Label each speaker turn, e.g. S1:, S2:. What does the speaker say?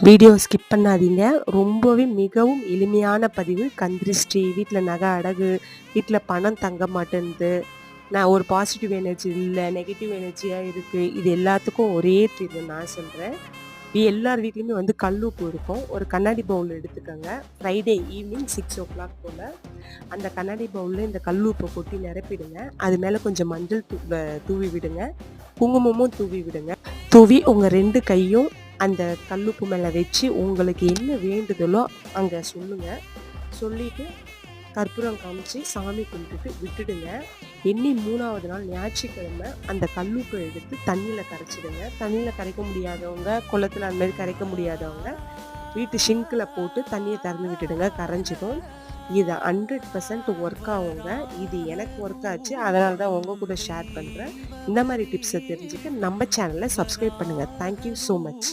S1: Video skip பண்ணாதீங்க. ரொம்பவே மிகவும் எளிமையான பதிவு. கண் திருஷ்டி, வீட்டில் நகை அடகு, வீட்டில் பணம் தங்க மாட்டேன்து, நான் ஒரு பாசிட்டிவ் எனர்ஜி இல்லை, நெகட்டிவ் எனர்ஜியாக இருக்குது, இது எல்லாத்துக்கும் ஒரே தீர்வு நான் சொல்கிறேன். எல்லார் வீட்லேயுமே வந்து கல்லுப்பு இருக்கும். ஒரு கண்ணாடி பவுல் எடுத்துக்கோங்க. ஃப்ரைடே ஈவினிங் 6:00 போல் அந்த கண்ணாடி பவுலில் இந்த கல்லுப்பை கொட்டி நிரப்பிடுங்க. அது மேலே கொஞ்சம் மஞ்சள் தூவி விடுங்க. குங்குமமும் தூவி விடுங்க. தூவி உங்கள் 2 கையும் அந்த கல்லுப்பு மேலே வச்சு உங்களுக்கு என்ன வேண்டுதலோ அங்கே சொல்லுங்கள். சொல்லிவிட்டு கற்பூரம் காமிச்சு சாமி கும்பிட்டுட்டு விட்டுடுங்க. எண்ணி 3ஆவது நாள் ஞாயிற்றுக்கிழமை அந்த கல்லுப்பை எடுத்து தண்ணியில் கரைச்சிடுங்க. தண்ணியில் கரைக்க முடியாதவங்க, குளத்தில் அந்த மாதிரி கரைக்க முடியாதவங்க வீட்டு ஷிங்கில் போட்டு தண்ணியை திறந்து விட்டுடுங்க, கரைஞ்சிடும். இது 100% ஒர்க் ஆகுங்க. இது எனக்கு ஒர்க் ஆச்சு, அதனால தான் உங்கள் கூட ஷேர் பண்ணுறேன். இந்த மாதிரி டிப்ஸை தெரிஞ்சுக்க நம்ம சேனலை சப்ஸ்கிரைப் பண்ணுங்கள். Thank you so much.